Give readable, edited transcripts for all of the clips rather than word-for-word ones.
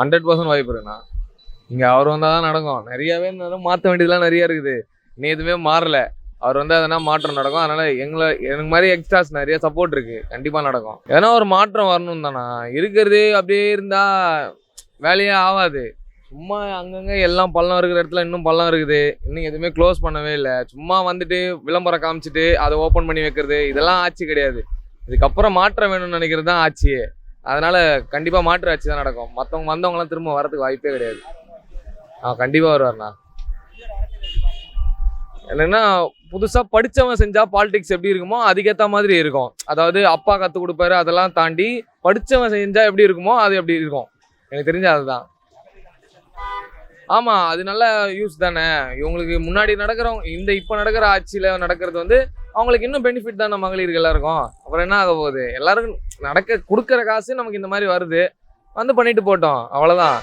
100% வாய்ப்பு இருக்குண்ணா. இங்கே அவர் வந்தால் தான் நடக்கும். நிறையாவே மாற்ற வேண்டியதுலாம் நிறையா இருக்குது. நீ எதுவுமே மாறல. அவர் வந்து எதனா மாற்றம் நடக்கும். அதனால எனக்கு மாதிரி எக்ஸ்ட்ராஸ் நிறைய சப்போர்ட் இருக்கு. கண்டிப்பாக நடக்கும். எதனா ஒரு மாற்றம் வரணும் தானா. இருக்கிறது அப்படியே இருந்தா வேலையே ஆகாது. சும்மா அங்கங்கே எல்லாம் பள்ளம் இருக்கிற இடத்துல இன்னும் பள்ளம் இருக்குது. இன்னும் எதுவுமே க்ளோஸ் பண்ணவே இல்லை. சும்மா வந்துட்டு விளம்பரம் காமிச்சிட்டு அதை ஓப்பன் பண்ணி வைக்கிறது இதெல்லாம் ஆட்சி கிடையாது. இதுக்கப்புறம் மாற்றம் வேணும்னு நினைக்கிறது தான் ஆட்சியே. அதனால கண்டிப்பாக மாற்று ஆட்சி தான் நடக்கும். மற்றவங்க வந்தவங்களாம் திரும்ப வரதுக்கு வாய்ப்பே கிடையாது. கண்டிப்பாக வருவார்ண்ணா. என்னன்னா புதுசாக படித்தவன் செஞ்சால் பாலிடிக்ஸ் எப்படி இருக்குமோ அதுக்கேற்ற மாதிரி இருக்கும். அதாவது அப்பா கற்றுக் கொடுப்பாரு. அதெல்லாம் தாண்டி படித்தவன் செஞ்சால் எப்படி இருக்குமோ அது எப்படி இருக்கும். எனக்கு தெரிஞ்ச அதுதான். ஆமாம், அது நல்ல யூஸ் தானே. இவங்களுக்கு முன்னாடி நடக்கிறவங்க இப்போ நடக்கிற ஆட்சியில் நடக்கிறது வந்து அவங்களுக்கு இன்னும் பெனிஃபிட் தானே மகளிருக்கு எல்லாருக்கும். அப்புறம் என்ன ஆக போகுது? எல்லாருக்கும் கொடுக்குற காசு நமக்கு இந்த மாதிரி வருது. வந்து பண்ணிட்டு போட்டோம், அவ்வளோதான்.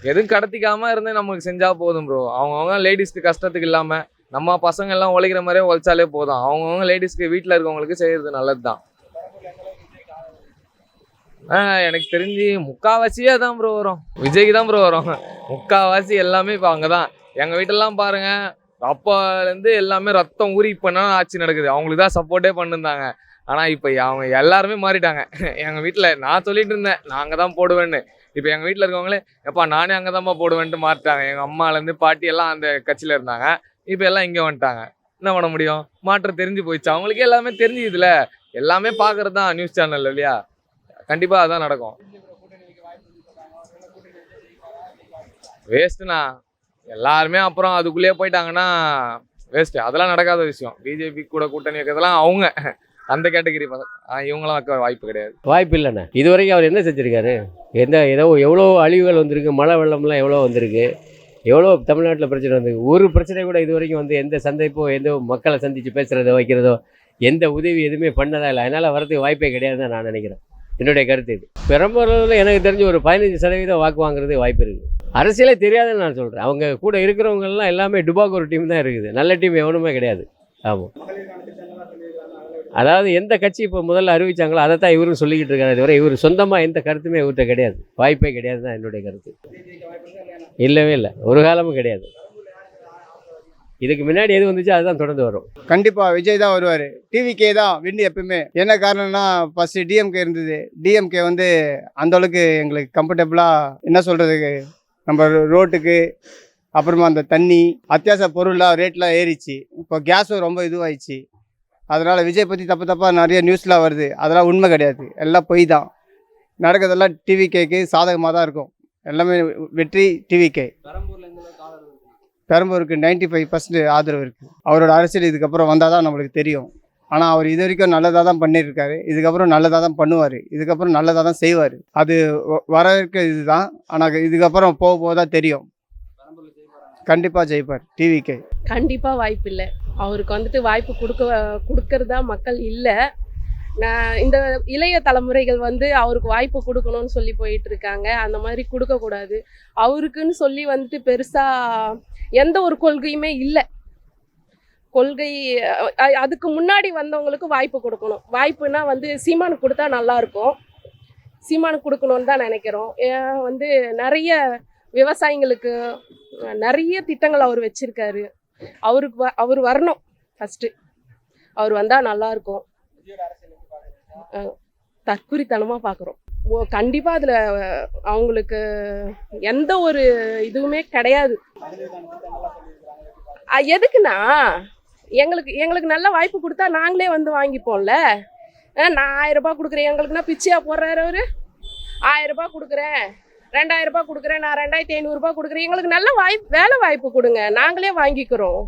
எதுவும் கடத்திக்காமல் இருந்து நமக்கு செஞ்சால் போதும் ப்ரோ. அவங்கவுங்க லேடிஸ்க்கு கஷ்டத்துக்கு இல்லாமல் நம்ம பசங்க எல்லாம் உழைக்கிற மாதிரியே உழைச்சாலே போதும். அவங்கவுங்க லேடிஸ்க்கு வீட்டில் இருக்கவங்களுக்கு செய்கிறது நல்லது தான். எனக்கு தெரிஞ்சு முக்கால்வாசியே தான் ப்ரோ வரும். விஜய்க்கு தான் ப்ரோ வரும். முக்கால்வாசி எல்லாமே இப்போ அங்கே தான். எங்கள் வீட்டெல்லாம் பாருங்க, அப்போலேருந்து எல்லாமே ரத்தம் ஊறி இப்போ என்ன ஆட்சி நடக்குது. அவங்களுக்கு தான் சப்போர்ட்டே பண்ணிருந்தாங்க. ஆனால் இப்போ அவங்க எல்லாருமே மாறிட்டாங்க. எங்கள் வீட்டில் நான் சொல்லிட்டு இருந்தேன் நான் அங்கே தான் போடுவேன்னு. இப்போ எங்கள் வீட்டில் இருக்கவங்களே எப்பா நானே அங்கே தான்ப்பா போடுவேன்ட்டு மாறிட்டாங்க. எங்கள் அம்மாலேருந்து பாட்டி எல்லாம் அந்த கட்சியில் இருந்தாங்க. இப்போ எல்லாம் இங்கே வந்துட்டாங்க. என்ன பண்ண முடியும்? மாற்றம் தெரிஞ்சு போயிடுச்சு. அவங்களுக்கே எல்லாமே தெரிஞ்சுதுல. எல்லாமே பார்க்கறது தான் நியூஸ் சேனல் இல்லையா. கண்டிப்பாக அதான் நடக்கும். வேஸ்ட்டுண்ணா. எல்லாருமே அப்புறம் அதுக்குள்ளேயே போயிட்டாங்கன்னா வேஸ்ட்டு. அதெல்லாம் நடக்காத விஷயம். பிஜேபி கூட கூட்டணி வைக்கிறதுலாம் அவங்க அந்த கேட்டகிரி இவங்களாம் வைக்க வாய்ப்பு கிடையாது. வாய்ப்பு இல்லைண்ணா. இது வரைக்கும் அவர் என்ன செஞ்சுருக்காரு? எவ்வளோ அழிவுகள் வந்திருக்கு. மழை வெள்ளம்லாம் எவ்வளோ வந்திருக்கு. எவ்வளோ தமிழ்நாட்டில் பிரச்சனை வந்திருக்கு. ஒரு பிரச்சனை கூட இது வரைக்கும் வந்து எந்த சந்திப்போ எந்த மக்களை சந்தித்து பேசுகிறதோ வைக்கிறதோ எந்த உதவி எதுவுமே பண்ணதா இல்லை. அதனால் வரதுக்கு வாய்ப்பே கிடையாதுன்னு நான் நினைக்கிறேன். என்னுடைய கருத்து இது. பெரம்பலூரில் எனக்கு தெரிஞ்ச ஒரு 15% வாக்கு வாங்குறது வாய்ப்பு இருக்குது. அரசியலே தெரியாதுன்னு நான் சொல்கிறேன். அவங்க கூட இருக்கிறவங்கெல்லாம் எல்லாமே டுபாக் ஒரு டீம் தான் இருக்குது. நல்ல டீம் எவனுமே கிடையாது. ஆமாம், அதாவது எந்த கட்சி இப்போ முதல்ல அறிவிச்சாங்களோ அதை தான் இவரும் சொல்லிக்கிட்டு இருக்காரு. இதுவரை இவர் சொந்தமாக எந்த கருத்துமே இவர்கிட்ட கிடையாது. வாய்ப்பே கிடையாது தான் என்னுடைய கருத்து. இல்லவே இல்லை, ஒரு காலமும் கிடையாது. இதுக்கு முன்னாடி எது வந்துச்சு அதுதான் தொடர்ந்து வரும். கண்டிப்பாக விஜய் தான் வருவார். டிவிகே தான் வின்னு எப்பவுமே. என்ன காரணம்னா ஃபஸ்ட்டு டிஎம்கே இருந்தது. டிஎம்கே வந்து அந்தளவுக்கு எங்களுக்கு கம்ஃபர்டபுளாக என்ன சொல்கிறதுக்கு நம்ம ரோட்டுக்கு அப்புறமா அந்த தண்ணி அத்தியாவசிய பொருளாக ரேட்லாம் ஏறிச்சு. இப்போ கேஸும் ரொம்ப இதுவாகிடுச்சு. அதனால் விஜய் பற்றி தப்பாக நிறைய நியூஸ்லாம் வருது. அதெல்லாம் உண்மை கிடையாது. எல்லாம் பொய் தான். நடக்கிறதெல்லாம் டிவிகேக்கு சாதகமாக தான் இருக்கும். எல்லாமே வெற்றி டிவிகே. பெரம்பூருக்கு 95% ஆதரவு இருக்குது. அவரோட அரசியல் இதுக்கப்புறம் வந்தால் தான் நம்மளுக்கு தெரியும். ஆனால் அவர் இது வரைக்கும் நல்லதாக தான் பண்ணியிருக்காரு. இதுக்கப்புறம் நல்லதாக தான் பண்ணுவார். இதுக்கப்புறம் நல்லதாக தான் செய்வார். அது வரவேற்க இதுதான். ஆனால் இதுக்கப்புறம் போக போக தான் தெரியும். கண்டிப்பாக ஜெயிப்பார் டிவிகே. கண்டிப்பாக வாய்ப்பு இல்லை. அவருக்கு வந்துட்டு வாய்ப்பு கொடுக்கறதா மக்கள் இல்லை. நான் இந்த இளைய தலைமுறைகள் வந்து அவருக்கு வாய்ப்பு கொடுக்கணும்னு சொல்லி போயிட்டு இருக்காங்க. அந்த மாதிரி கொடுக்கக்கூடாது. அவருக்குன்னு சொல்லி வந்துட்டு பெருசாக எந்த ஒரு கொள்கையுமே இல்லை. கொள்கை அதுக்கு முன்னாடி வந்தவங்களுக்கு வாய்ப்பு கொடுக்கணும். வாய்ப்புனா வந்து சீமானுக்கு கொடுத்தா நல்லாயிருக்கும். சீமானுக்கு கொடுக்கணுன்னு தான் நினைக்கிறோம். வந்து நிறைய விவசாயிங்களுக்கு நிறைய திட்டங்கள் அவர் வச்சுருக்காரு. அவர் வரணும். ஃபஸ்ட்டு அவர் வந்தால் நல்லாயிருக்கும். தற்குறித்தனமாக பார்க்குறோம். கண்டிப்பாக அதில் அவங்களுக்கு எந்த ஒரு இதுவுமே கிடையாது. எதுக்குண்ணா எங்களுக்கு நல்ல வாய்ப்பு கொடுத்தா நாங்களே வந்து வாங்கிப்போம்ல. நான் 1000 ரூபாய் கொடுக்குறேன். எங்களுக்குன்னா பிச்சையாக போடுறாரு அவர். 1000 ரூபாய் கொடுக்குறேன், 2000 ரூபாய் கொடுக்குறேன், நான் 2500 ரூபாய் கொடுக்குறேன். எங்களுக்கு நல்ல வேலை வாய்ப்பு கொடுங்க, நாங்களே வாங்கிக்கிறோம்.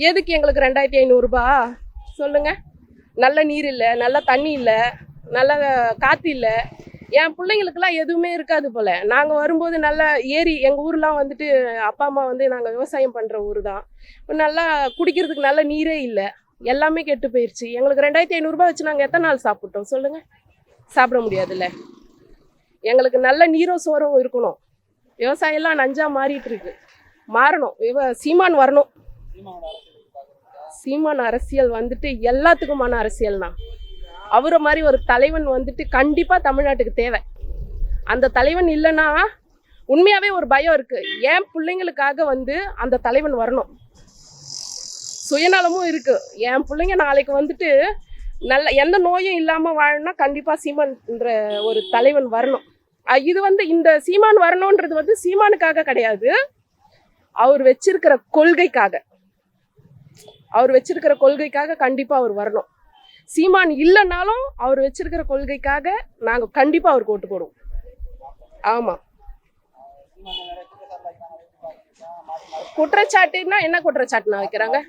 எதுக்கு எங்களுக்கு 2500 ரூபாய் சொல்லுங்கள்? நல்ல நீர் இல்லை, நல்ல தண்ணி இல்லை, நல்ல காற்று இல்லை. என் பிள்ளைங்களுக்கெல்லாம் எதுவுமே இருக்காது போல். நாங்கள் வரும்போது நல்லா ஏரி எங்கள் ஊர்லாம் வந்துட்டு அப்பா அம்மா வந்து நாங்கள் விவசாயம் பண்ணுற ஊர் தான். நல்லா குடிக்கிறதுக்கு நல்ல நீரே இல்லை. எல்லாமே கெட்டு போயிடுச்சு. எங்களுக்கு 2500 ரூபாய் வச்சு நாங்கள் எத்தனை நாள் சாப்பிட்டோம் சொல்லுங்கள்? சாப்பிட முடியாதுல்ல. எங்களுக்கு நல்ல நீரும் சோறும் இருக்கணும். விவசாயம்லாம் நஞ்சா மாறிட்டு இருக்கு. மாறணும். சீமான் வரணும். சீமான் அரசியல் வந்துட்டு எல்லாத்துக்குமான அரசியல்னா அவரை மாதிரி ஒரு தலைவன் வந்துட்டு கண்டிப்பாக தமிழ்நாட்டுக்கு தேவை. அந்த தலைவன் இல்லைன்னா உண்மையாகவே ஒரு பயம் இருக்குது. என் பிள்ளைங்களுக்காக வந்து அந்த தலைவன் வரணும். சுயநலமும் இருக்குது. என் பிள்ளைங்க நாளைக்கு வந்துட்டு நல்ல எந்த நோயும் இல்லாமல் வாழணும்னா கண்டிப்பாக சீமான்ன்ற ஒரு தலைவன் வரணும். இது வந்து இந்த சீமான் வரணுன்றது வந்து சீமானுக்காக கிடையாது, அவர் வச்சிருக்கிற கொள்கைக்காக. கண்டிப்பாக அவர் வரணும். சீமான் இல்லைன்னாலும் அவர் வச்சிருக்கிற கொள்கைக்காக நாங்கள் கண்டிப்பாக அவருக்கு ஓட்டு போடுவோம். ஆமாம். குற்றச்சாட்டுன்னா என்ன குற்றச்சாட்டுனா வைக்கிறாங்க?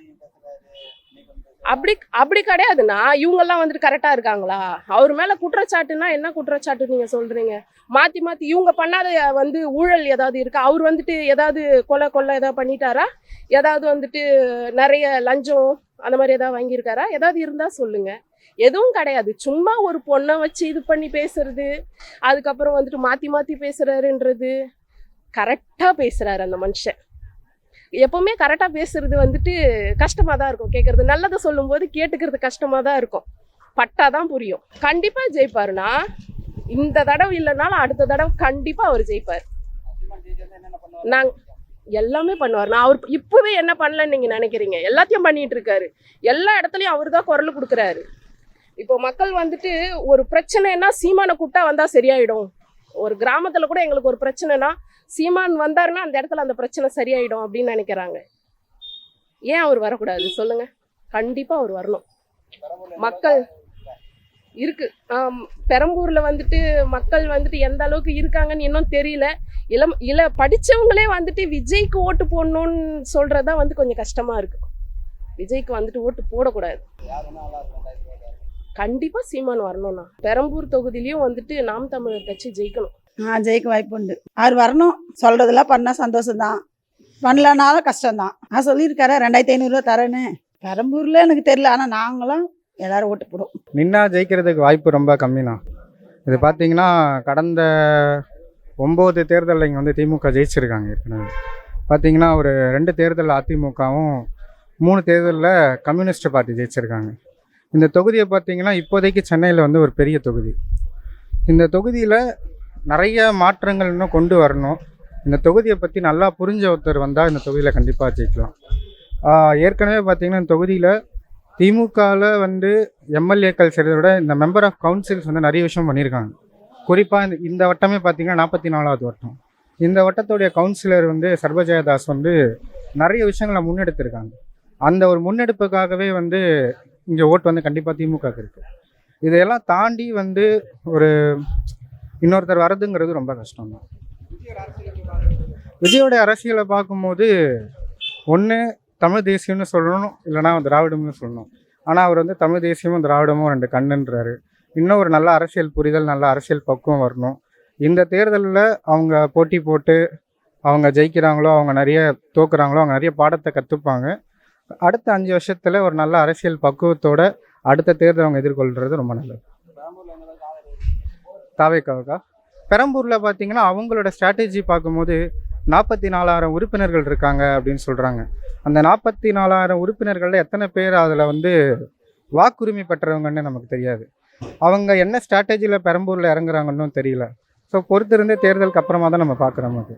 அப்படி கிடையாதுண்ணா. இவங்கெல்லாம் வந்துட்டு கரெக்டாக இருக்காங்களா? அவர் மேலே குற்றச்சாட்டுன்னா என்ன குற்றச்சாட்டு நீங்கள் சொல்கிறீங்க? மாற்றி இவங்க பண்ணாத வந்து ஊழல் ஏதாவது இருக்கா? அவர் வந்துட்டு ஏதாவது கொலை ஏதாவது பண்ணிட்டாரா? ஏதாவது வந்துட்டு நிறைய லஞ்சம் அந்த மாதிரி ஏதாவது வாங்கியிருக்காரா? ஏதாவது இருந்தால் சொல்லுங்கள். எதுவும் கிடையாது. சும்மா ஒரு பொண்ணை வச்சு இது பண்ணி பேசுறது, அதுக்கப்புறம் வந்துட்டு மாற்றி பேசுகிறாருன்றது. கரெக்டாக பேசுகிறாரு அந்த மனுஷன். எப்போவுமே கரெக்டாக பேசுறது வந்துட்டு கஷ்டமாக தான் இருக்கும் கேட்குறது. நல்லதை சொல்லும்போது கேட்டுக்கிறது கஷ்டமாக தான் இருக்கும். பட்டாதான் புரியும். கண்டிப்பாக ஜெயிப்பாருண்ணா. இந்த தடவை இல்லைனாலும் அடுத்த தடவை கண்டிப்பாக அவர் ஜெயிப்பார். எல்லாமே பண்ணுவார். நான் அவர் இப்போவே என்ன பண்ணலன்னு நீங்கள் நினைக்கிறீங்க? எல்லாத்தையும் பண்ணிட்டு இருக்காரு. எல்லா இடத்துலையும் அவர் தான் குரல் கொடுக்குறாரு. இப்போ மக்கள் வந்துட்டு ஒரு பிரச்சனைனா சீமானை கூப்பிட்டா வந்தால் சரியாயிடும். ஒரு கிராமத்தில் கூட எங்களுக்கு ஒரு பிரச்சனைனா சீமான் வந்தாருன்னா அந்த இடத்துல அந்த பிரச்சனை சரியாயிடும் அப்படின்னு நினைக்கிறாங்க. ஏன் அவர் வரக்கூடாது சொல்லுங்க? கண்டிப்பாக அவர் வரணும். மக்கள் இருக்கு. பெரம்பூர்ல வந்துட்டு மக்கள் வந்துட்டு எந்த அளவுக்கு இருக்காங்கன்னு இன்னும் தெரியல. படிச்சவங்களே வந்துட்டு விஜய்க்கு ஓட்டு போடணும்னு சொல்றதுதான் வந்து கொஞ்சம் கஷ்டமா இருக்கு. விஜய்க்கு வந்துட்டு ஓட்டு போடக்கூடாது. கண்டிப்பா சீமான் வரணும்னா பெரம்பூர் தொகுதியிலயும் வந்துட்டு நாம் தமிழர் கட்சி ஜெயிக்கணும். ஜெயிக்க வாய்ப்பு உண்டு. அவர் வரணும். சொல்றதெல்லாம் பண்ணால் சந்தோஷம்தான், பண்ணலனாலும் கஷ்டம்தான். சொல்லியிருக்காரு 2500 தரேன்னு. பெரம்பூரில் எனக்கு தெரியல, ஆனால் நாங்களும் எல்லாரும் ஓட்டு போடுவோம். நின்னா ஜெயிக்கிறதுக்கு வாய்ப்பு ரொம்ப கம்மி தான். இது பார்த்தீங்கன்னா கடந்த 9 தேர்தலில் இங்கே வந்து திமுக ஜெயிச்சிருக்காங்க. ஏற்கனவே பார்த்தீங்கன்னா ஒரு 2 தேர்தலில் அதிமுகவும் 3 தேர்தலில் கம்யூனிஸ்ட் பார்ட்டி ஜெயிச்சிருக்காங்க. இந்த தொகுதியை பார்த்தீங்கன்னா இப்போதைக்கு சென்னையில் வந்து ஒரு பெரிய தொகுதி. இந்த தொகுதியில் நிறைய மாற்றங்கள் இன்னும் கொண்டு வரணும். இந்த தொகுதியை பற்றி நல்லா புரிஞ்ச ஒருத்தர் வந்தால் இந்த தொகுதியில் கண்டிப்பாக ஜெயிக்கலாம். ஏற்கனவே பார்த்திங்கன்னா இந்த தொகுதியில் திமுகவில் வந்து எம்எல்ஏக்கள் செய்கிறத விட இந்த மெம்பர் ஆஃப் கவுன்சில்ஸ் வந்து நிறைய விஷயம் பண்ணியிருக்காங்க. குறிப்பாக இந்த வட்டமே பார்த்திங்கன்னா 44வது வட்டம். இந்த வட்டத்துடைய கவுன்சிலர் வந்து சர்வஜயதாஸ் வந்து நிறைய விஷயங்களை முன்னெடுத்திருக்காங்க. அந்த ஒரு முன்னெடுப்புக்காகவே வந்து இங்கே ஓட்டு வந்து கண்டிப்பாக திமுக இருக்குது. இதையெல்லாம் தாண்டி வந்து ஒரு இன்னொருத்தர் வரதுங்கிறது ரொம்ப கஷ்டம் தான். விஜயோடைய அரசியலை பார்க்கும்போது ஒன்று தமிழ் தேசியம்னு சொல்லணும், இல்லைனா திராவிடம்னு சொல்லணும். ஆனால் அவர் வந்து தமிழ் தேசியமும் திராவிடமும் 2 கண்ணுன்றாரு. இன்னும் ஒரு நல்ல அரசியல் புரிதல், நல்ல அரசியல் பக்குவம் வரணும். இந்த தேர்தலில் அவங்க போட்டி போட்டு அவங்க ஜெயிக்கிறாங்களோ, அவங்க நிறைய தோக்குறாங்களோ, அவங்க நிறைய பாடத்தை கற்றுப்பாங்க. அடுத்த 5 வருஷத்தில் ஒரு நல்ல அரசியல் பக்குவத்தோட அடுத்த தேர்தல் அவங்க எதிர்கொள்கிறது ரொம்ப நல்லது. தாவேக்காவுக்கா பெரம்பூரில் பார்த்தீங்கன்னா அவங்களோட ஸ்ட்ராட்டஜி பார்க்கும்போது 44,000 உறுப்பினர்கள் இருக்காங்க அப்படின்னு சொல்கிறாங்க. அந்த 44,000 உறுப்பினர்களில் எத்தனை பேர் அதில் வந்து வாக்குரிமை பெற்றவங்கன்னு நமக்கு தெரியாது. அவங்க என்ன ஸ்ட்ராட்டஜியில் பெரம்பூரில் இறங்குறாங்கன்னு தெரியல. ஸோ பொறுத்திருந்தே தேர்தலுக்கு அப்புறமா தான் நம்ம பார்க்குறோம். அது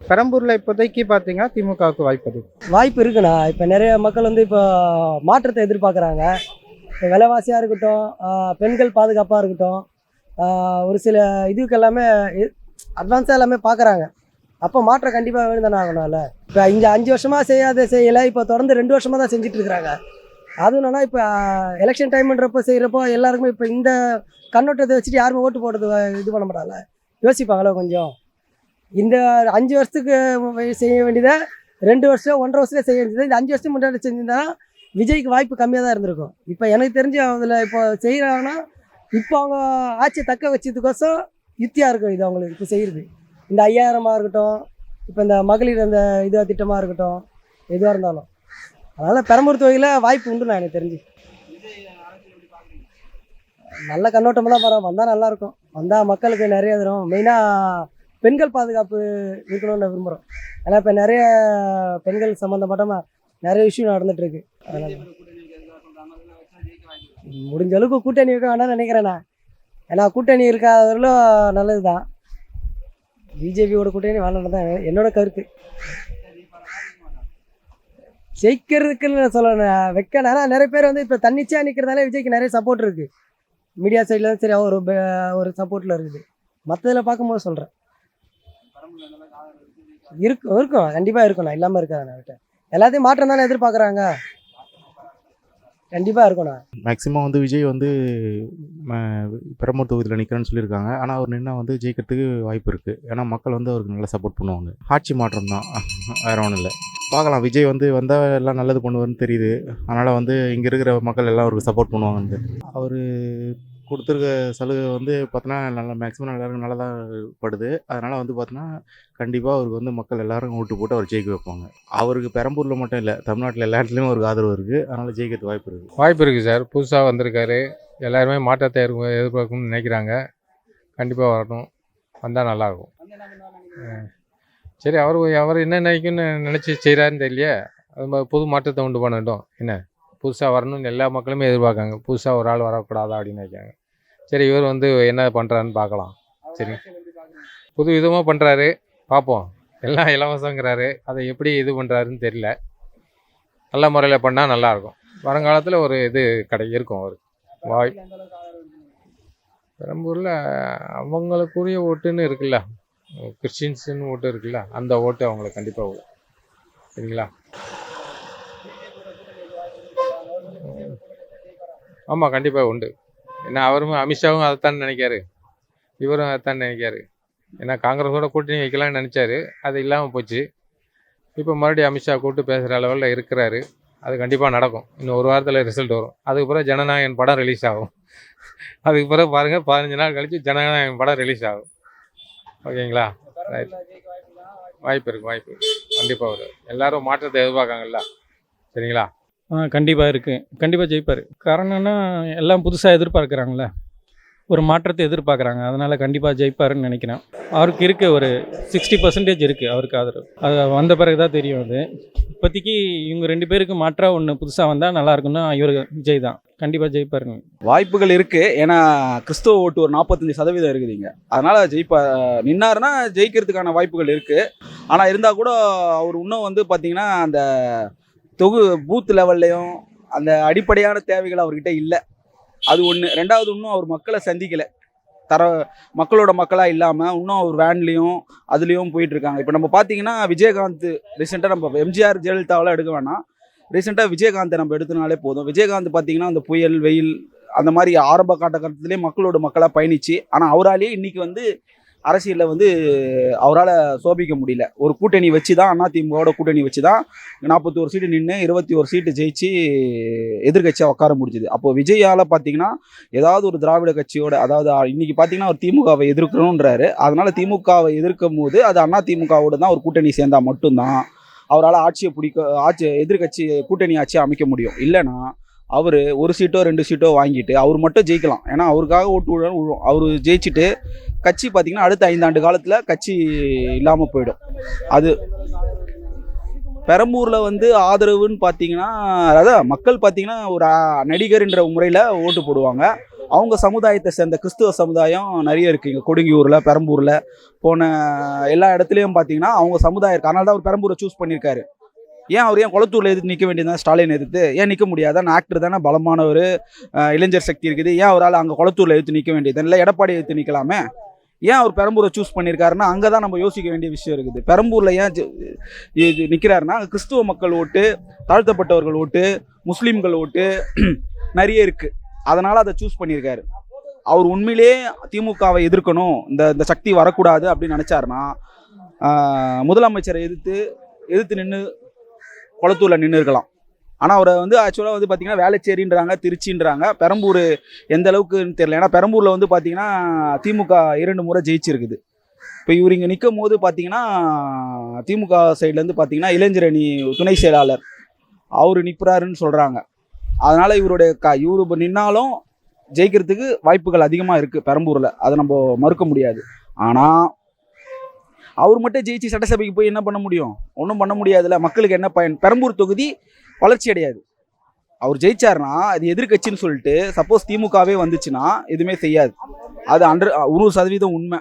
பெரம்பூரில் இப்போதைக்கு பார்த்தீங்கன்னா திமுகவுக்கு வாய்ப்பு இருக்குண்ணா. இப்போ நிறைய மக்கள் வந்து இப்போ மாற்றத்தை எதிர்பார்க்குறாங்க. இப்போ விலைவாசியாக இருக்கட்டும், பெண்கள் பாதுகாப்பாக இருக்கட்டும், ஒரு சில இதுக்கு எல்லாமே அட்வான்ஸாக எல்லாமே பார்க்குறாங்க. அப்போ மாற்றம் கண்டிப்பாக வேணுதானே ஆகணும்ல. இப்போ இங்கே 5 வருஷமாக செய்யலை, இப்போ தொடர்ந்து 2 வருஷமாக தான் செஞ்சுட்டு இருக்கிறாங்க. அதுவும் என்னன்னா இப்போ எலெக்ஷன் டைம்ன்றப்போ செய்கிறப்போ எல்லாருக்குமே இப்போ இந்த கண்ணோட்டத்தை வச்சுட்டு யாருமே ஓட்டு போடுறது இது பண்ண மாட்டாங்கள, யோசிப்பாங்களோ கொஞ்சம். இந்த 5 வருஷத்துக்கு செய்ய வேண்டியதை 2 வருஷம் 1.5 வருஷத்துல செய்ய வேண்டியது இந்த 5 வருஷம் முன்னாடி செஞ்சிருந்தா விஜய்க்கு வாய்ப்பு கம்மியாக தான் இருந்திருக்கும். இப்போ எனக்கு தெரிஞ்சு அதில் இப்போ செய்கிறாங்கன்னா இப்போ அவங்க ஆட்சியை தக்க வச்சதுக்கோசம் யுத்தியாக இருக்கும் இது அவங்களுக்கு இப்போ செய்கிறது. இந்த 5000 இருக்கட்டும், இப்போ இந்த மகளிர் அந்த இது திட்டமாக இருக்கட்டும், எதுவாக இருந்தாலும். அதனால் பெரம்பூர் தொகுதியில் வாய்ப்பு உண்டு நான் எனக்கு தெரிஞ்சு. நல்ல கண்ணோட்டமாக தான் பரவாயில்ல, வந்தால் நல்லாயிருக்கும். வந்தால் மக்களுக்கு நிறைய தரும். மெயினாக பெண்கள் பாதுகாப்பு இருக்கணும்னு விரும்புகிறோம். ஏன்னா இப்போ நிறைய பெண்கள் சம்மந்தப்பட்ட நிறைய விஷயம் நடந்துகிட்ருக்கு. அதனால் முடிஞ்ச அளவுக்கு கூட்டணி வைக்க வேண்டாம்னு நினைக்கிறேண்ணா. ஏன்னா கூட்டணி இருக்காதவர்களும் நல்லது தான். பிஜேபியோட கூட்டணி வேணாம் தான் என்னோட கருத்து. ஜெயிக்கிறதுக்குன்னு சொல்ல வைக்கணும். ஆனால் நிறைய பேர் வந்து இப்போ தன்னிச்சையாக நிற்கிறதால விஜய்க்கு நிறைய சப்போர்ட் இருக்குது. மீடியா சைடில் சரி ஒரு சப்போர்ட்டில் இருக்குது. மற்றதில் பார்க்கும்போது சொல்கிறேன் இருக்கும் கண்டிப்பாக இருக்கும். நான் இல்லாமல் இருக்காது. நான் விட்டேன் எல்லாத்தையும் மாற்றம் தானே எதிர்பார்க்குறாங்க. கண்டிப்பாக இருக்கும்ண்ணா. மேக்ஸிமம் வந்து விஜய் வந்து பெரம்பூர் தொகுதியில் நிற்கிறேன்னு சொல்லியிருக்காங்க. ஆனால் அவர் நின்னா வந்து ஜெயிக்கிறதுக்கு வாய்ப்பு இருக்குது. ஏன்னா மக்கள் வந்து அவருக்கு நல்லா சப்போர்ட் பண்ணுவாங்க. ஆட்சி மாற்றம் தான், வேறு ஒன்றும் இல்லை. பார்க்கலாம், விஜய் வந்து வந்தால் எல்லாம் நல்லது பண்ணுவார்னு தெரியுது. அதனால் வந்து இங்கே இருக்கிற மக்கள் எல்லாம் அவருக்கு சப்போர்ட் பண்ணுவாங்கன்ட்டு. அவர் கொடுத்துருக்க சலுகை வந்து பார்த்தோன்னா நல்லா மேக்ஸிமம் எல்லாருக்கும் நல்லா தான் படுது. அதனால் வந்து பார்த்தோன்னா கண்டிப்பாக அவருக்கு வந்து மக்கள் எல்லாரும் ஓட்டு போட்டு அவர் ஜெயிக்க வைப்பாங்க. அவருக்கு பெரம்பூரில் மட்டும் இல்லை, தமிழ்நாட்டில் எல்லா இடத்துலையும் அவருக்கு ஆதரவு இருக்குது. அதனால் ஜெயிக்கிறதுக்கு வாய்ப்பு இருக்குது. வாய்ப்பு இருக்குது சார். புதுசாக வந்திருக்காரு, எல்லாருமே மாற்றத்தை எதிர்பார்க்கணும்னு நினைக்கிறாங்க. கண்டிப்பாக வரணும், வந்தால் நல்லாயிருக்கும். சரி, அவர் என்ன நினைக்குன்னு நினச்சி செய்கிறாருன்னு தெரியலையே. அது மாதிரி புது மாற்றத்தை உண்டு பண்ணட்டும். என்ன புதுசாக வரணும்னு எல்லா மக்களுமே எதிர்பார்க்காங்க. புதுசாக ஒரு ஆள் வரக்கூடாதா அப்படின்னு நினைக்காங்க. சரி, இவர் வந்து என்ன பண்ணுறாருன்னு பார்க்கலாம். சரி, புது விதமாக பண்ணுறாரு, பார்ப்போம். எல்லாம் இலவசங்கிறாரு, அதை எப்படி இது பண்ணுறாருன்னு தெரியல. நல்ல முறையில் பண்ணால் நல்லாயிருக்கும். வருங்காலத்தில் ஒரு இது இருக்கும் அவருக்கு. பெரம்பூரில் அவங்களுக்குரிய ஓட்டுன்னு இருக்குல்ல, கிறிஸ்டின்ஸுன்னு ஓட்டு இருக்குல்ல, அந்த ஓட்டு அவங்களுக்கு கண்டிப்பாக வரும். சரிங்களா? ஆமாம், கண்டிப்பாக உண்டு. ஏன்னா அவரும் அமித்ஷாவும் அதைத்தான் நினைக்காரு, இவரும் அதைத்தான் நினைக்காரு. ஏன்னா காங்கிரஸோட கூட்டணி வைக்கலாம்னு நினச்சாரு, அது இல்லாமல் போச்சு. இப்போ மறுபடியும் அமித்ஷா கூப்பிட்டு பேசுகிற லெவலில் இருக்கிறாரு. அது கண்டிப்பாக நடக்கும். இன்னும் ஒரு வாரத்தில் ரிசல்ட் வரும். அதுக்கு பிறகு ஜனநாயகன் படம் ரிலீஸ் ஆகும். அதுக்கு பிறகு பாருங்கள், 15 நாள் கழித்து ஜனநாயகன் படம் ரிலீஸ் ஆகும். ஓகேங்களா? ரைட், வாய்ப்பு இருக்குது. கண்டிப்பாக வரும். எல்லாரும் மாற்றத்தை எதிர்பார்க்காங்கல்ல. சரிங்களா? கண்டிப்பாக இருக்குது. கண்டிப்பாக ஜெயிப்பார். காரணம்னா எல்லாம் புதுசாக எதிர்பார்க்குறாங்கள, ஒரு மாற்றத்தை எதிர்பார்க்குறாங்க. அதனால் கண்டிப்பாக ஜெயிப்பாருன்னு நினைக்கிறேன். அவருக்கு இருக்குது ஒரு 60% இருக்குது அவருக்கு ஆதரவு. அது வந்த பிறகு தான் தெரியும். அது இப்போதைக்கு இவங்க 2 பேருக்கு மாற்றாக ஒன்று புதுசாக வந்தால் நல்லாயிருக்குன்னா இவர் விஜய் தான். கண்டிப்பாக ஜெயிப்பாருங்க. வாய்ப்புகள் இருக்குது. ஏன்னா கிறிஸ்துவ ஓட்டு ஒரு 45% இருக்குதுங்க. அதனால் நின்னாருன்னா ஜெயிக்கிறதுக்கான வாய்ப்புகள் இருக்குது. ஆனால் இருந்தால் கூட அவர் இன்னும் வந்து பார்த்திங்கன்னா அந்த பூத் லெவல்லையும் அந்த அடிப்படையான தேவைகள் அவர்கிட்ட இல்லை. அது ஒன்று. ரெண்டாவது, இன்னும் அவர் மக்களை சந்திக்கலை. மக்களோட மக்களாக இல்லாமல் இன்னும் அவர் வேன்லேயும் அதுலேயும் போயிட்டுருக்காங்க. இப்போ நம்ம பார்த்தீங்கன்னா விஜயகாந்த் ரீசெண்டாக நம்ம எம்ஜிஆர் ஜெயலலிதாவெலாம் எடுக்க வேணாம், ரீசெண்டாக விஜயகாந்தை நம்ம எடுத்தனாலே போதும். விஜயகாந்த் பார்த்தீங்கன்னா அந்த புயல் வெயில் அந்த மாதிரி ஆரம்ப காலகட்டத்திலே மக்களோட மக்களாக பயணிச்சு. ஆனால் அவராலேயே இன்றைக்கி வந்து அரசியலில் வந்து அவரால் சோபிக்க முடியல. ஒரு கூட்டணி வச்சு தான், அதிமுகவோட கூட்டணி வச்சு தான் 41 சீட்டு நின்று 21 சீட்டு ஜெயிச்சு எதிர்கட்சியாக உட்கார முடிஞ்சுது. அப்போது விஜயால் பார்த்தீங்கன்னா ஏதாவது ஒரு திராவிட கட்சியோட, அதாவது இன்றைக்கி பார்த்தீங்கன்னா அவர் திமுகவை எதிர்க்கணுன்றாரு. அதனால் திமுகவை எதிர்க்கும் போது அது அதிமுகவோட தான் ஒரு கூட்டணி சேர்ந்தால் மட்டும்தான் அவரால் எதிர்கட்சி கூட்டணி ஆட்சியை அமைக்க முடியும். இல்லைன்னா அவர் 1 சீட்டோ 2 சீட்டோ வாங்கிட்டு அவர் மட்டும் ஜெயிக்கலாம். ஏன்னா அவருக்காக ஓட்டு விழும். அவர் ஜெயிச்சுட்டு கட்சி பார்த்திங்கன்னா அடுத்த 5 ஆண்டு காலத்தில் கட்சி இல்லாமல் போயிடும். அது பெரம்பூரில் வந்து ஆதரவுன்னு பார்த்தீங்கன்னா, அதான் மக்கள் பார்த்திங்கன்னா ஒரு நடிகர்ன்ற முறையில் ஓட்டு போடுவாங்க. அவங்க சமுதாயத்தை சேர்ந்த கிறிஸ்துவ சமுதாயம் நிறைய இருக்குது. இங்கே கொடுங்கியூரில், பெரம்பூரில் போன எல்லா இடத்துலையும் பார்த்திங்கன்னா அவங்க சமுதாயம் இருக்குது. அதனால தான் அவர் பெரம்பூரை சூஸ் பண்ணியிருக்காரு. ஏன் கொளத்தூரில் எதிர்த்து நிற்க வேண்டியதுதான்? ஸ்டாலின் எதிர்த்து ஏன் நிற்க முடியாதா? ஆக்டர் தானே, பலமானவர், இளைஞர் சக்தி இருக்குது. ஏன் அவரால் அங்கே கொளத்தூரில் எதிர்த்து நிற்க வேண்டியது? இல்லை எடப்பாடி எதிர்த்து நிற்கலாமே? ஏன் அவர் பெரம்பூரை சூஸ் பண்ணியிருக்காருன்னா அங்கே தான் நம்ம யோசிக்க வேண்டிய விஷயம் இருக்குது. பெரம்பூரில் ஏன் நிற்கிறாருன்னா கிறிஸ்துவ மக்கள் ஓட்டு, தாழ்த்தப்பட்டவர்கள் ஓட்டு, முஸ்லீம்கள் ஓட்டு நிறைய இருக்குது. அதனால் அதை சூஸ் பண்ணியிருக்காரு. அவர் உண்மையிலே திமுகவை எதிர்க்கணும், இந்த சக்தி வரக்கூடாது அப்படின்னு நினச்சாருன்னா முதலமைச்சரை எதிர்த்து நின்று கொளத்தூரில் நின்று இருக்கலாம். ஆனால் அவரை வந்து ஆக்சுவலாக வந்து பார்த்திங்கன்னா வேளச்சேரின்றாங்க, திருச்சின்றாங்க. பெரம்பூர் எந்த அளவுக்குன்னு தெரியல. ஏன்னா பெரம்பூரில் வந்து பார்த்திங்கன்னா திமுக 2 முறை ஜெயிச்சிருக்குது. இப்போ இவர் இங்கே நிற்கும் போது பார்த்திங்கன்னா திமுக சைட்லேருந்து பார்த்திங்கன்னா இளைஞரணி துணை செயலாளர் அவர் நிற்கிறாருன்னு சொல்கிறாங்க. அதனால் இவர் நின்னாலும் ஜெயிக்கிறதுக்கு வாய்ப்புகள் அதிகமாக இருக்குது பெரம்பூரில். அதை நம்ம மறுக்க முடியாது. ஆனால் அவர் மட்டும் ஜெயிச்சு சட்டசபைக்கு போய் என்ன பண்ண முடியும்? ஒன்றும் பண்ண முடியாதுல்ல. மக்களுக்கு என்ன பயன்? பெரம்பூர் தொகுதி வளர்ச்சி அடையாது. அவர் ஜெயிச்சார்னா அது எதிர்கட்சின்னு சொல்லிட்டு சப்போஸ் திமுகவே வந்துச்சுன்னா எதுவுமே செய்யாது. அது 100% உண்மை.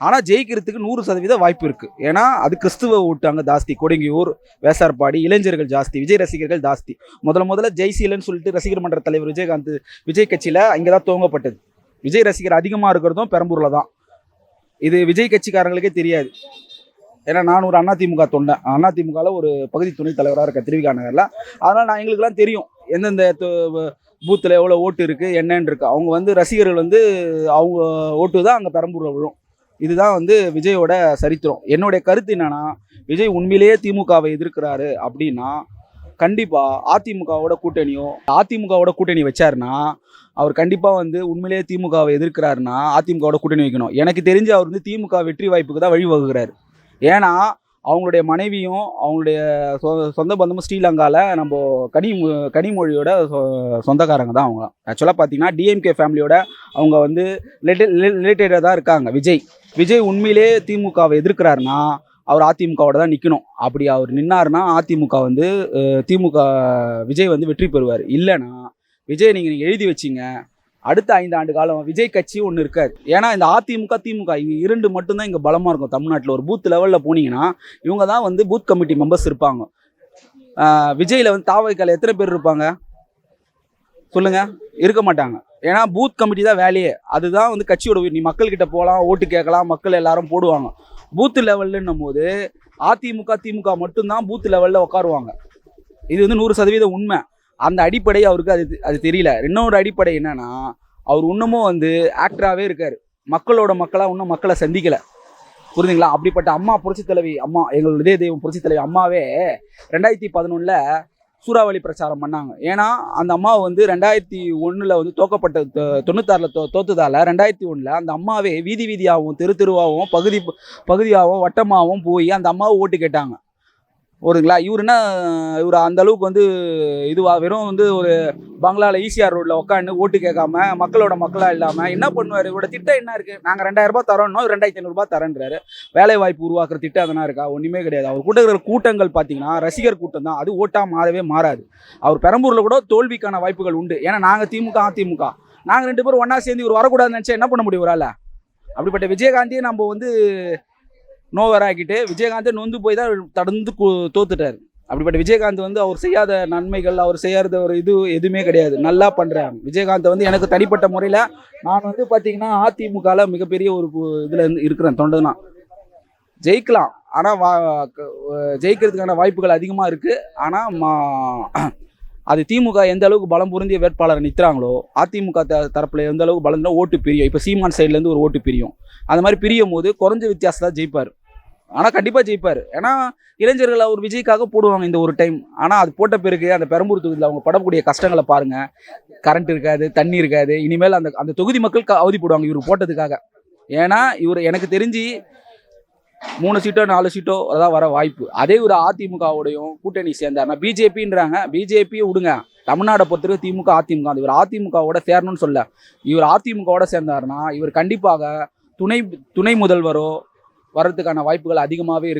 ஆனால் ஜெயிக்கிறதுக்கு 100% வாய்ப்பு இருக்குது. ஏன்னா அது கிறிஸ்துவ ஓட்டு அங்கே ஜாஸ்தி. கொடுங்கியூர், வேசார்பாடி இளைஞர்கள் ஜாஸ்தி, விஜய் ரசிகர்கள் ஜாஸ்தி. முதல்ல ஜெய்சீலன்னு சொல்லிட்டு ரசிகர் மன்ற தலைவர் விஜயகாந்த் விஜய் கட்சியில் இங்கே தான் துவங்கப்பட்டது. விஜய் ரசிகர் அதிகமாக இருக்கிறதும் பெரம்பூரில் தான். இது விஜய் கட்சிக்காரங்களுக்கே தெரியாது. ஏன்னா நான் ஒரு அதிமுக தொண்டன். அதிமுகவில் ஒரு பகுதி துணைத் தலைவராக இருக்கேன் திருவிகா நகரில். அதனால் எங்களுக்குலாம் தெரியும் எந்தெந்த பூத்தில் எவ்வளோ ஓட்டு இருக்குது என்னன்னு இருக்குது. அவங்க ரசிகர்கள் அவங்க ஓட்டு தான் அங்கே பெரம்பூரில் விழும். இதுதான் விஜயோட சரித்திரம். என்னுடைய கருத்து என்னன்னா, விஜய் உண்மையிலேயே திமுகவை எதிர்க்கிறாரு அப்படின்னா கண்டிப்பாக அதிமுகவோட கூட்டணி வச்சாருன்னா அவர் கண்டிப்பாக உண்மையிலேயே திமுகவை எதிர்க்கிறாருன்னா அதிமுகவோட கூட்டணி வைக்கணும். எனக்கு தெரிஞ்சு அவர் திமுக வெற்றி வாய்ப்புக்கு தான் வழிவகுக்கிறாரு. ஏன்னா அவங்களுடைய மனைவியும் அவங்களுடைய சொந்த பந்தமும் ஸ்ரீலங்காவில் நம்ம கனிமொழியோட சொந்தக்காரங்க தான். அவங்க ஆக்சுவலாக பார்த்தீங்கன்னா டிஎம்கே ஃபேமிலியோட அவங்க ரிலேட்டடாக தான் இருக்காங்க. விஜய் உண்மையிலே திமுகவை எதிர்க்கிறாருன்னா அவர் அதிமுகவோட தான் நிற்கணும். அப்படி அவர் நின்னாருன்னா அதிமுக விஜய் வெற்றி பெறுவார். இல்லைன்னா விஜய் நீங்கள் எழுதி வச்சிங்க, அடுத்த 5 ஆண்டு காலம் விஜய் கட்சி ஒன்று இருக்காது. ஏன்னா இந்த அதிமுக திமுக இங்கே 2 மட்டும்தான் இங்கே பலமாக இருக்கும். தமிழ்நாட்டில் ஒரு பூத் லெவலில் போனீங்கன்னா இவங்க தான் பூத் கமிட்டி மெம்பர்ஸ் இருப்பாங்க. விஜயில் தாவகைக்கால எத்தனை பேர் இருப்பாங்க சொல்லுங்கள்? இருக்க மாட்டாங்க. ஏன்னா பூத் கமிட்டி தான் வேலையே. அதுதான் கட்சியோட நீ மக்கள்கிட்ட போகலாம், ஓட்டு கேட்கலாம், மக்கள் எல்லாரும் போடுவாங்க. பூத் லெவல்ன்னும் போது அதிமுக திமுக மட்டும்தான் பூத் லெவலில் உட்காருவாங்க. இது 100% உண்மை. அந்த அடிப்படை அவருக்கு அது தெரியல. இன்னொரு அடிப்படை என்னன்னா, அவர் இன்னமும் ஆக்டராகவே இருக்கார். இன்னும் மக்களை சந்திக்கலை. புரிஞ்சுங்களா? அப்படிப்பட்ட அம்மா புரட்சி தலைவி அம்மா, எங்களுடைய தெய்வம் புரட்சி தலைவி அம்மாவே 2011 சூறாவளி பிரச்சாரம் பண்ணாங்க. ஏன்னா அந்த அம்மா 2001 தோக்கப்பட்ட 96 தோத்ததால் 2001 அந்த அம்மாவே வீதி வீதியாகவும் தெருவாகவும் பகுதியாகவும் வட்டமாகவும் போய் அந்த அம்மாவை ஓட்டு கேட்டாங்க. ஓடுங்களா? இவர் அந்த அளவுக்கு வெறும் ஒரு பங்களாவில் ஈசிஆர் ரோட்டில் உட்காந்து ஓட்டு கேட்காம மக்களாக இல்லாமல் என்ன பண்ணுவார்? இவரோட திட்டம் என்ன இருக்குது? நாங்கள் 2000 ரூபாய் தரோன்னா 2500 ரூபாய் தரேன்றாரு. வேலை வாய்ப்பு உருவாக்குற திட்டம் அதனா இருக்கா? ஒன்றுமே கிடையாது. அவர் கூட்டங்கள் பார்த்தீங்கன்னா ரசிகர் கூட்டம் தான். அது ஓட்டாக மாறாது. அவர் பெரம்பூரில் கூட தோல்விக்கான வாய்ப்புகள் உண்டு. ஏன்னா நாங்கள் திமுக அதிமுக நாங்கள் 2 பேரும் ஒன்றா சேர்ந்து இவர் வரக்கூடாதுன்னு நினச்சா என்ன பண்ண முடியும் இவரால்? அப்படிப்பட்ட விஜயகாந்தையே நம்ம நோவராக்கிட்டு விஜயகாந்தை நொந்து போய் தான் தொடர்ந்து தோத்துட்டார். அப்படிப்பட்ட விஜயகாந்த் அவர் செய்யாத நன்மைகள், அவர் செய்யாத ஒரு எதுவுமே கிடையாது. நல்லா பண்ணுறாங்க. விஜயகாந்த் எனக்கு தனிப்பட்ட முறையில் நான் பார்த்தீங்கன்னா அதிமுகவில் மிகப்பெரிய ஒரு இதில் இருக்கிறேன். தொண்டனா ஜெயிக்கலாம். ஆனால் ஜெயிக்கிறதுக்கான வாய்ப்புகள் அதிகமாக இருக்குது. ஆனால் அது திமுக எந்த அளவுக்கு பலம் பொருந்திய வேட்பாளர் நிற்கிறாங்களோ அதிமுக தரப்பில் எந்த அளவுக்கு பலம் தான் ஓட்டு பிரியும். இப்போ சீமான் சைட்லேருந்து ஒரு ஓட்டு பிரியும். அந்த மாதிரி பிரியும் போது குறைஞ்ச வித்தியாசம் ஜெயிப்பார். ஆனால் கண்டிப்பாக ஜெயிப்பார். ஏன்னா இளைஞர்கள் அவர் விஜய்க்காக போடுவாங்க இந்த ஒரு டைம். ஆனால் அது போட்ட பிறகு அந்த பெரம்பூர் தொகுதியில் அவங்க படக்கூடிய கஷ்டங்களை பாருங்கள். கரண்ட் இருக்காது, தண்ணி இருக்காது. இனிமேல் அந்த தொகுதி மக்கள் அவதிப்படுவாங்க இவர் போட்டதுக்காக. ஏன்னா இவர் எனக்கு தெரிஞ்சு 3 சீட்டோ 4 சீட்டோ அதான் வர வாய்ப்பு. அதே ஒரு அதிமுகவோடையும் கூட்டணி சேர்ந்தாருன்னா பிஜேபின்றாங்க. பிஜேபியை விடுங்க, தமிழ்நாடை பொறுத்தவரைக்கும் திமுக அதிமுக இவர் அதிமுகவோட சேரணும்னு சொல்ல. இவர் அதிமுகவோட சேர்ந்தாருன்னா இவர் கண்டிப்பாக துணை முதல்வரோ வர்றதுக்கான வாய்ப்புகள் அதிகமாகவே இருக்குது.